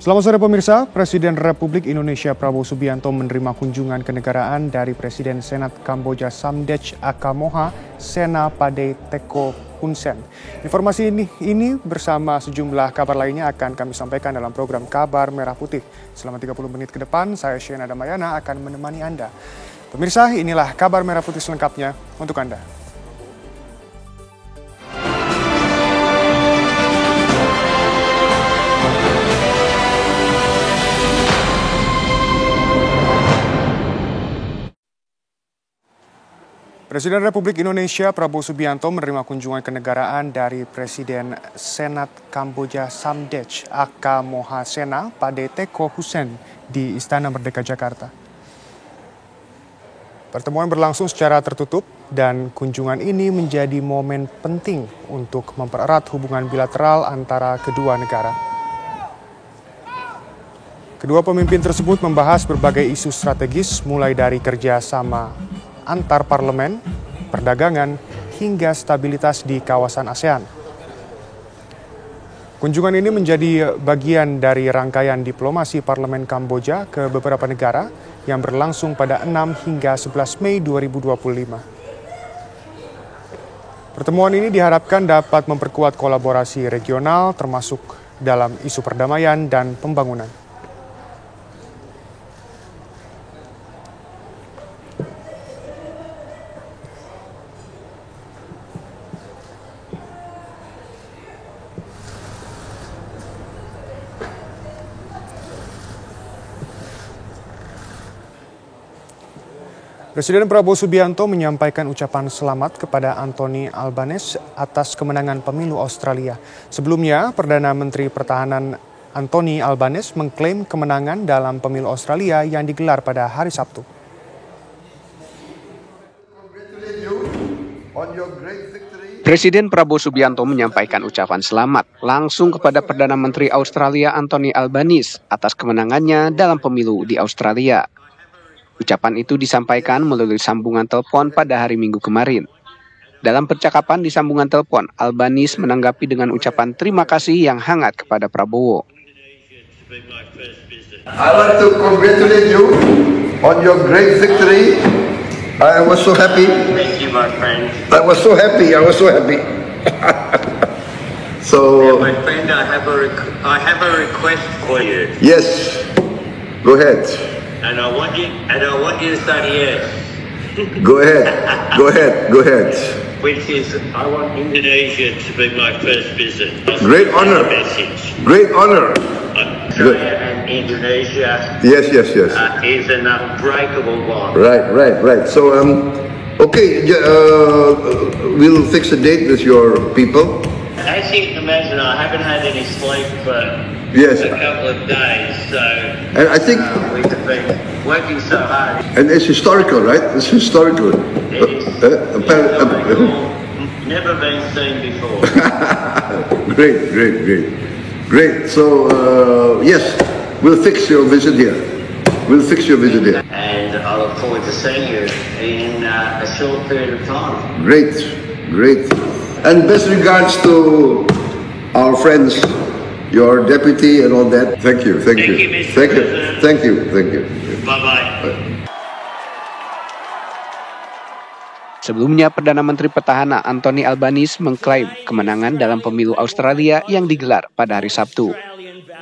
Selamat sore pemirsa, Presiden Republik Indonesia Prabowo Subianto menerima kunjungan kenegaraan dari Presiden Senat Kamboja Samdech Akamoha Sena Pade Teko Hun Sen. Informasi ini bersama sejumlah kabar lainnya akan kami sampaikan dalam program Kabar Merah Putih. Selama 30 menit ke depan, saya Shena Damayana akan menemani Anda. Pemirsa, inilah Kabar Merah Putih selengkapnya untuk Anda. Presiden Republik Indonesia Prabowo Subianto menerima kunjungan kenegaraan dari Presiden Senat Kamboja Samdech Akamoha Sena Pade Teko Hun Sen di Istana Merdeka Jakarta. Pertemuan berlangsung secara tertutup dan kunjungan ini menjadi momen penting untuk mempererat hubungan bilateral antara kedua negara. Kedua pemimpin tersebut membahas berbagai isu strategis mulai dari kerjasama antar parlemen, perdagangan, hingga stabilitas di kawasan ASEAN. Kunjungan ini menjadi bagian dari rangkaian diplomasi parlemen Kamboja ke beberapa negara yang berlangsung pada 6 hingga 11 Mei 2025. Pertemuan ini diharapkan dapat memperkuat kolaborasi regional termasuk dalam isu perdamaian dan pembangunan. Presiden Prabowo Subianto menyampaikan ucapan selamat kepada Anthony Albanese atas kemenangan pemilu Australia. Sebelumnya, Perdana Menteri Pertahanan Anthony Albanese mengklaim kemenangan dalam pemilu Australia yang digelar pada hari Sabtu. Presiden Prabowo Subianto menyampaikan ucapan selamat langsung kepada Perdana Menteri Australia Anthony Albanese atas kemenangannya dalam pemilu di Australia. Ucapan itu disampaikan melalui sambungan telepon pada hari Minggu kemarin. Dalam percakapan di sambungan telepon, Albanese menanggapi dengan ucapan terima kasih yang hangat kepada Prabowo. I like to congratulate you on your great victory. I was so happy. Thank you, my friend. I was so happy. So, My friend, I have a request for you, yes, go ahead. and I want you to say yes. Go ahead. Which is, I want Indonesia to be my first visit. Great honor. Message. Great honor. Australia and Indonesia Yes. is an unbreakable bond. Right. So, okay, we'll fix a date with your people. As you can imagine, I haven't had any sleep for Yes. a couple of days, so And I think, we've been working so hard. and it's historical, right? It's historical. It is never been seen before. Great. So, yes, we'll fix your visit here. And I look forward to seeing you in a short period of time. Great. And best regards to our friends, your deputy and all that. Thank you. Thank you, Mr. President. Thank you. Bye-bye. Sebelumnya, Perdana Menteri Pertahanan Anthony Albanese mengklaim kemenangan dalam pemilu Australia yang digelar pada hari Sabtu.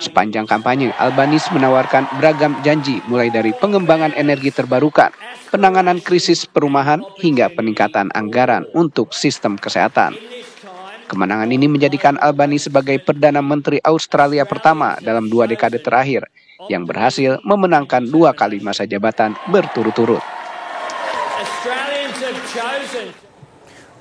Sepanjang kampanye, Albanese menawarkan beragam janji mulai dari pengembangan energi terbarukan, penanganan krisis perumahan, hingga peningkatan anggaran untuk sistem kesehatan. Kemenangan ini menjadikan Albanese sebagai Perdana Menteri Australia pertama dalam 2 dekade terakhir yang berhasil memenangkan 2 kali masa jabatan berturut-turut.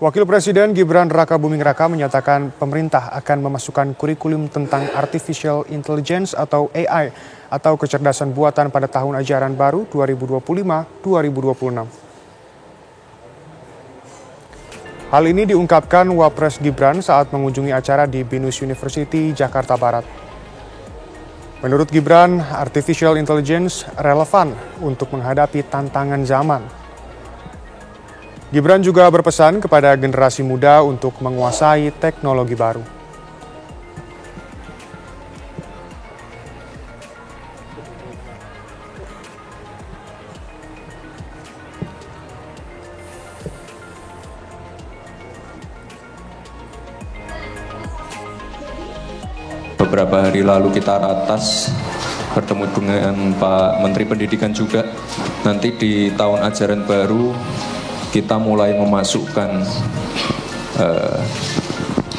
Wakil Presiden Gibran Rakabuming Raka menyatakan pemerintah akan memasukkan kurikulum tentang Artificial Intelligence atau AI atau kecerdasan buatan pada tahun ajaran baru 2025-2026. Hal ini diungkapkan Wapres Gibran saat mengunjungi acara di Binus University, Jakarta Barat. Menurut Gibran, Artificial Intelligence relevan untuk menghadapi tantangan zaman. Gibran juga berpesan kepada generasi muda untuk menguasai teknologi baru. beberapa hari lalu kita ratas bertemu dengan Pak Menteri Pendidikan juga. Nanti di tahun ajaran baru kita mulai memasukkan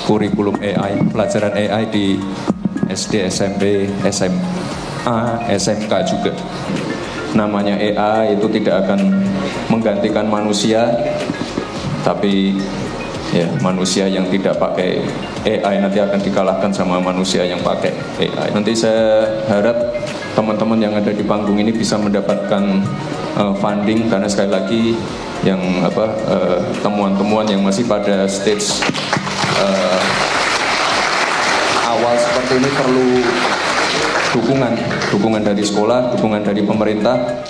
kurikulum AI, pelajaran AI di SD, SMP, SMA, SMK juga. Namanya AI itu tidak akan menggantikan manusia, tapi ya manusia yang tidak pakai AI nanti akan dikalahkan sama manusia yang pakai AI. Nanti saya harap teman-teman yang ada di panggung ini bisa mendapatkan funding, karena sekali lagi yang temuan-temuan yang masih pada stage awal seperti ini perlu dukungan dari sekolah, dukungan dari pemerintah.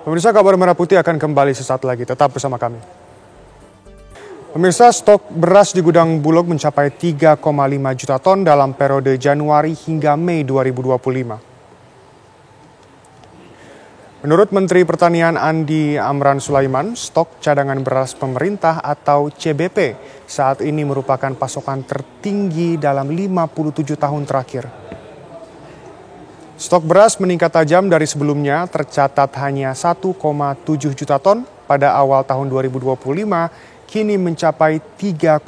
Pemirsa, Kabar Merah Putih akan kembali sesaat lagi. Tetap bersama kami. Pemirsa, stok beras di gudang Bulog mencapai 3,5 juta ton dalam periode Januari hingga Mei 2025. Menurut Menteri Pertanian Andi Amran Sulaiman, stok cadangan beras pemerintah atau CBP saat ini merupakan pasokan tertinggi dalam 57 tahun terakhir. Stok beras meningkat tajam dari sebelumnya, tercatat hanya 1,7 juta ton pada awal tahun 2025, kini mencapai 3,5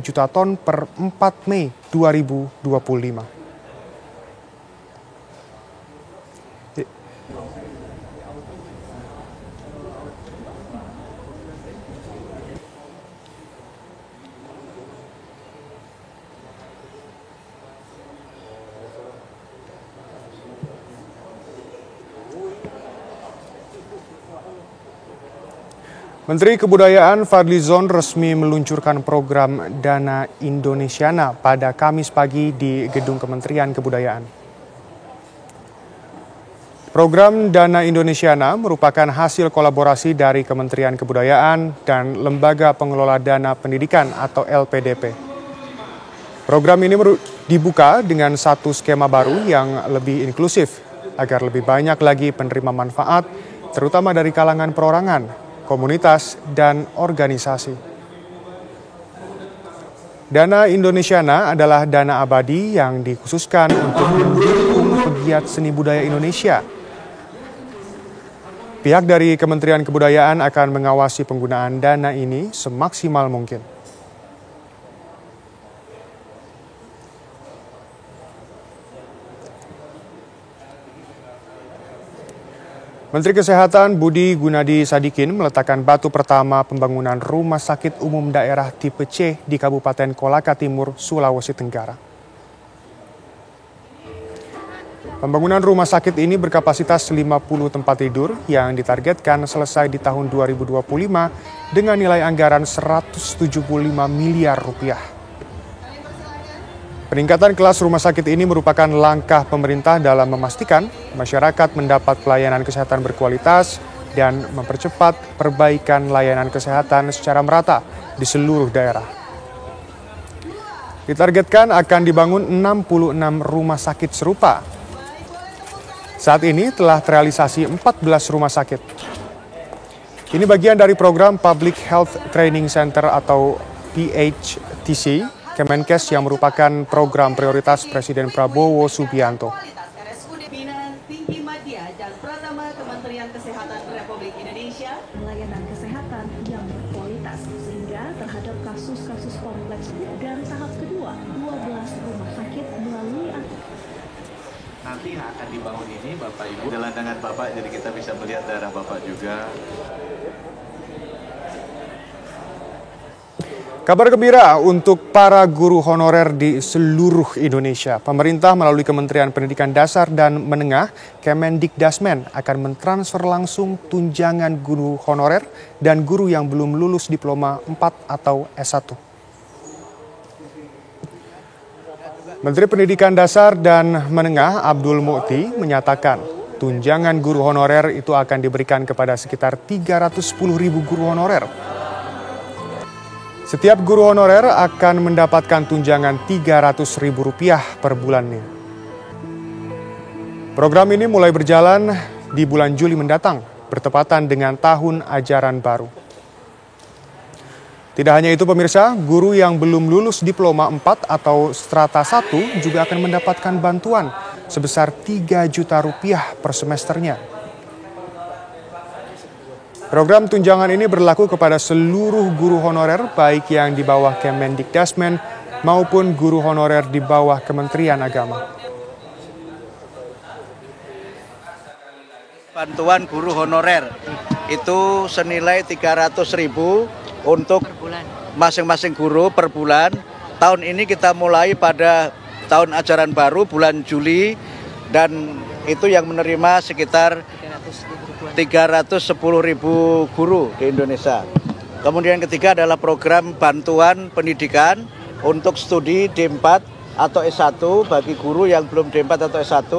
juta ton per 4 Mei 2025. Menteri Kebudayaan Fadlizon resmi meluncurkan program Dana Indonesiana pada Kamis pagi di Gedung Kementerian Kebudayaan. Program Dana Indonesiana merupakan hasil kolaborasi dari Kementerian Kebudayaan dan Lembaga Pengelola Dana Pendidikan atau LPDP. Program ini dibuka dengan satu skema baru yang lebih inklusif agar lebih banyak lagi penerima manfaat, terutama dari kalangan perorangan, komunitas, dan organisasi. Dana Indonesiana adalah dana abadi yang dikhususkan untuk mendukung pegiat seni budaya Indonesia. Pihak dari Kementerian Kebudayaan akan mengawasi penggunaan dana ini semaksimal mungkin. Menteri Kesehatan Budi Gunadi Sadikin meletakkan batu pertama pembangunan Rumah Sakit Umum Daerah Tipe C di Kabupaten Kolaka Timur, Sulawesi Tenggara. Pembangunan rumah sakit ini berkapasitas 50 tempat tidur yang ditargetkan selesai di tahun 2025 dengan nilai anggaran 175 miliar rupiah. Peningkatan kelas rumah sakit ini merupakan langkah pemerintah dalam memastikan masyarakat mendapat pelayanan kesehatan berkualitas dan mempercepat perbaikan layanan kesehatan secara merata di seluruh daerah. Ditargetkan akan dibangun 66 rumah sakit serupa. Saat ini telah terrealisasi 14 rumah sakit. Ini bagian dari program Public Health Training Center atau PHTC Kemenkes yang merupakan program prioritas Presiden Prabowo Subianto. RSUD Pimpinan Tinggi Madya dan Pratama Kementerian Kesehatan Republik Indonesia. Pelayanan kesehatan yang berkualitas sehingga terhadap kasus-kasus kompleks dan tahap kedua 12 rumah sakit melalui nanti yang akan dibangun ini Bapak Ibu jalan dengan Bapak, jadi kita bisa melihat daerah Bapak juga. Kabar gembira untuk para guru honorer di seluruh Indonesia. Pemerintah melalui Kementerian Pendidikan Dasar dan Menengah, Kemendikdasmen, akan mentransfer langsung tunjangan guru honorer dan guru yang belum lulus diploma 4 atau S1. Menteri Pendidikan Dasar dan Menengah Abdul Mukti menyatakan tunjangan guru honorer itu akan diberikan kepada sekitar 310.000 guru honorer. Setiap guru honorer akan mendapatkan tunjangan Rp300.000 per bulannya. Program ini mulai berjalan di bulan Juli mendatang, bertepatan dengan tahun ajaran baru. Tidak hanya itu pemirsa, guru yang belum lulus diploma 4 atau strata 1 juga akan mendapatkan bantuan sebesar 3 juta rupiah per semesternya. Program tunjangan ini berlaku kepada seluruh guru honorer baik yang di bawah Kemendikdasmen maupun guru honorer di bawah Kementerian Agama. Bantuan guru honorer itu senilai 300.000 untuk masing-masing guru per bulan. Tahun ini kita mulai pada tahun ajaran baru bulan Juli dan itu yang menerima sekitar 310.000 guru di Indonesia. Kemudian ketiga adalah program bantuan pendidikan untuk studi D4 atau S1 bagi guru yang belum D4 atau S1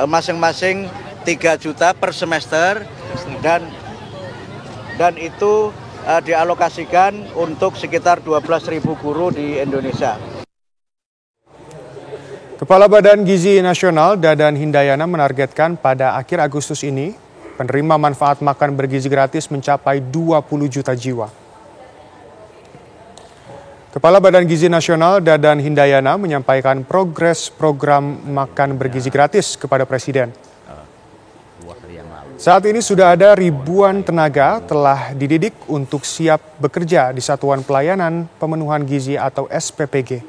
masing-masing 3 juta per semester dan itu dialokasikan untuk sekitar 12.000 guru di Indonesia. Kepala Badan Gizi Nasional Dadan Hindayana menargetkan pada akhir Agustus ini penerima manfaat makan bergizi gratis mencapai 20 juta jiwa. Kepala Badan Gizi Nasional Dadan Hindayana menyampaikan progres program makan bergizi gratis kepada Presiden. Saat ini sudah ada ribuan tenaga telah dididik untuk siap bekerja di Satuan Pelayanan Pemenuhan Gizi atau SPPG.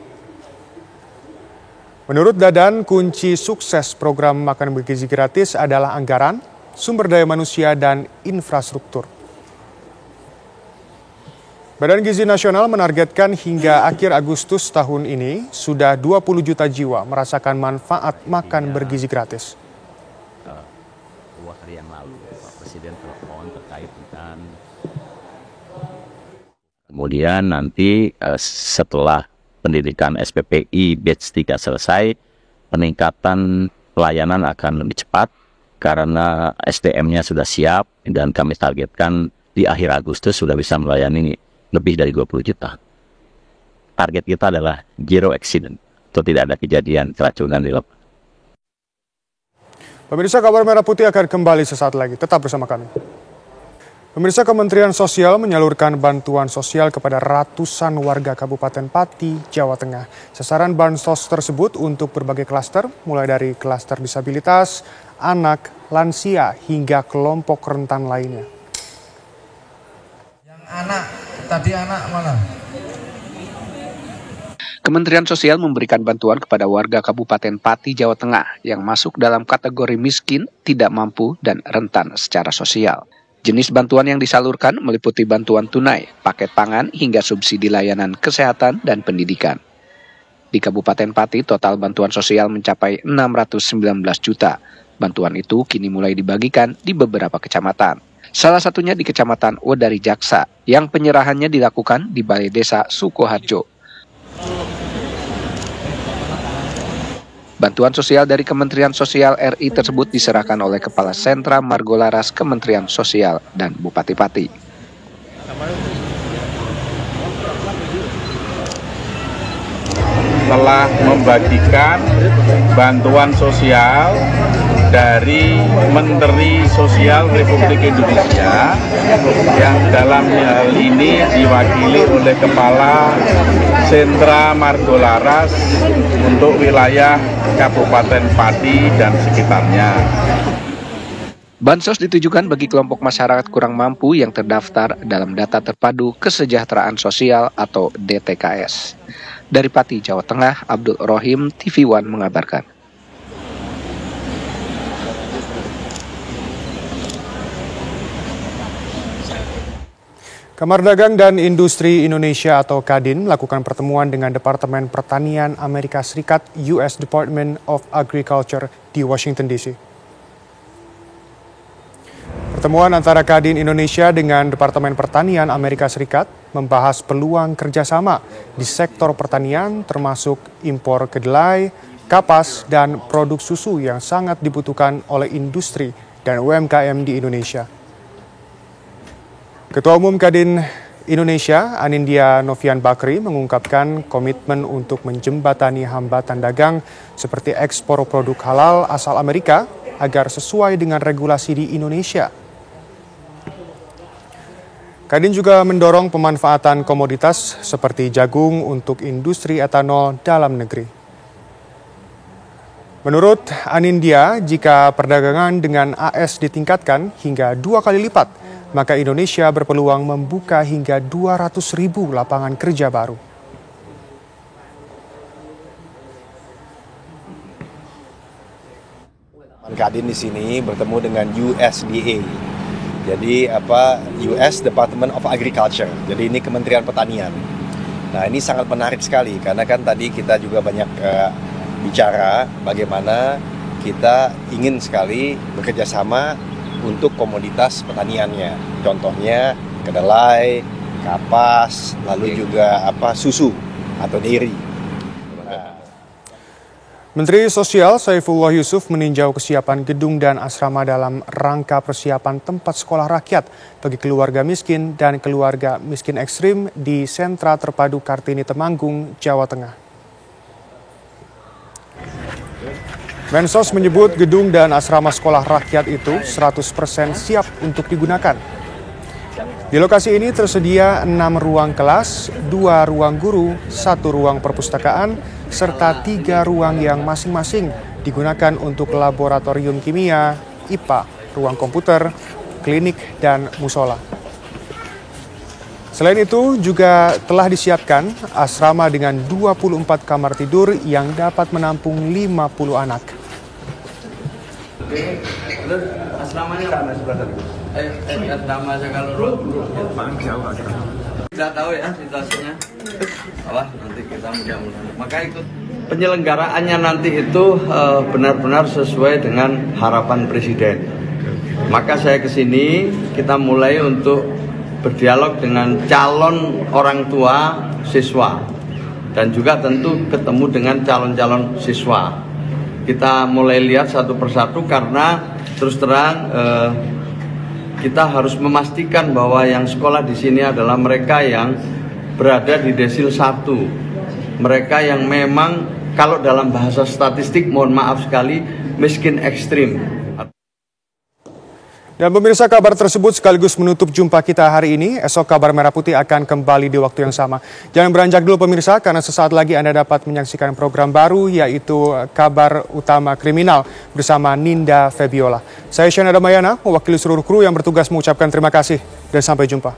Menurut Dadan, kunci sukses program makan bergizi gratis adalah anggaran, sumber daya manusia, dan infrastruktur. Badan Gizi Nasional menargetkan hingga akhir Agustus tahun ini sudah 20 juta jiwa merasakan manfaat makan bergizi gratis. Hari yang lalu Pak Presiden telepon terkait dengan kemudian nanti setelah pendidikan SPPI batch 3 selesai, peningkatan pelayanan akan lebih cepat karena SDM-nya sudah siap dan kami targetkan di akhir Agustus sudah bisa melayani lebih dari 20 juta. Target kita adalah zero accident atau tidak ada kejadian keracunan di lapangan. Pemirsa, Kabar Merah Putih akan kembali sesaat lagi. Tetap bersama kami. Pemirsa, Kementerian Sosial menyalurkan bantuan sosial kepada ratusan warga Kabupaten Pati, Jawa Tengah. Sasaran bansos tersebut untuk berbagai klaster, mulai dari klaster disabilitas, anak, lansia, hingga kelompok rentan lainnya. Yang anak mana? Kementerian Sosial memberikan bantuan kepada warga Kabupaten Pati, Jawa Tengah yang masuk dalam kategori miskin, tidak mampu, dan rentan secara sosial. Jenis bantuan yang disalurkan meliputi bantuan tunai, paket pangan, hingga subsidi layanan kesehatan dan pendidikan. Di Kabupaten Pati, total bantuan sosial mencapai 619 juta. Bantuan itu kini mulai dibagikan di beberapa kecamatan. Salah satunya di Kecamatan Wedari Jaksa, yang penyerahannya dilakukan di Balai Desa Sukoharjo. Bantuan sosial dari Kementerian Sosial RI tersebut diserahkan oleh Kepala Sentra Margolaras Kementerian Sosial dan Bupati Pati. Telah membagikan bantuan sosial dari Menteri Sosial Republik Indonesia yang dalam hal ini diwakili oleh Kepala Sentra Margolaras untuk wilayah Kabupaten Pati dan sekitarnya. Bansos ditujukan bagi kelompok masyarakat kurang mampu yang terdaftar dalam Data Terpadu Kesejahteraan Sosial atau DTKS. Dari Pati, Jawa Tengah, Abdul Rohim, TV One mengabarkan. Kamar Dagang dan Industri Indonesia atau Kadin melakukan pertemuan dengan Departemen Pertanian Amerika Serikat US Department of Agriculture di Washington DC. Pertemuan antara Kadin Indonesia dengan Departemen Pertanian Amerika Serikat membahas peluang kerjasama di sektor pertanian termasuk impor kedelai, kapas, dan produk susu yang sangat dibutuhkan oleh industri dan UMKM di Indonesia. Ketua Umum Kadin Indonesia, Anindya Novian Bakri, mengungkapkan komitmen untuk menjembatani hambatan dagang seperti ekspor produk halal asal Amerika agar sesuai dengan regulasi di Indonesia. Kadin juga mendorong pemanfaatan komoditas seperti jagung untuk industri etanol dalam negeri. Menurut Anindya, jika perdagangan dengan AS ditingkatkan hingga 2 kali lipat, maka Indonesia berpeluang membuka hingga 200.000 lapangan kerja baru. Kadin di sini bertemu dengan USDA. Jadi US Department of Agriculture. Jadi ini Kementerian Pertanian. Nah, ini sangat menarik sekali karena kan tadi kita juga banyak bicara bagaimana kita ingin sekali bekerja sama untuk komoditas pertaniannya. Contohnya kedelai, kapas, lalu juga susu atau dairy. Menteri Sosial Saifullah Yusuf meninjau kesiapan gedung dan asrama dalam rangka persiapan tempat sekolah rakyat bagi keluarga miskin dan keluarga miskin ekstrim di Sentra Terpadu Kartini Temanggung, Jawa Tengah. Mensos menyebut gedung dan asrama sekolah rakyat itu 100% siap untuk digunakan. Di lokasi ini tersedia 6 ruang kelas, 2 ruang guru, 1 ruang perpustakaan, serta 3 ruang yang masing-masing digunakan untuk laboratorium kimia, IPA, ruang komputer, klinik, dan musola. Selain itu juga telah disiapkan asrama dengan 24 kamar tidur yang dapat menampung 50 anak. Asramanya mana sebelah sana? Asrama saya kalau paling jauh asrama. Tidak tahu ya situasinya. Nanti kita mudah-mudahan. Maka ikut penyelenggaraannya nanti itu benar-benar sesuai dengan harapan Presiden. Maka saya kesini kita mulai untuk berdialog dengan calon orang tua siswa dan juga tentu ketemu dengan calon-calon siswa. Kita mulai lihat satu persatu karena terus terang kita harus memastikan bahwa yang sekolah di sini adalah mereka yang berada di desil 1. Mereka yang memang kalau dalam bahasa statistik mohon maaf sekali miskin ekstrim. Dan pemirsa, kabar tersebut sekaligus menutup jumpa kita hari ini. Esok Kabar Merah Putih akan kembali di waktu yang sama. Jangan beranjak dulu pemirsa, karena sesaat lagi Anda dapat menyaksikan program baru yaitu Kabar Utama Kriminal bersama Ninda Febiola. Saya Shana Damayana, mewakili seluruh kru yang bertugas mengucapkan terima kasih dan sampai jumpa.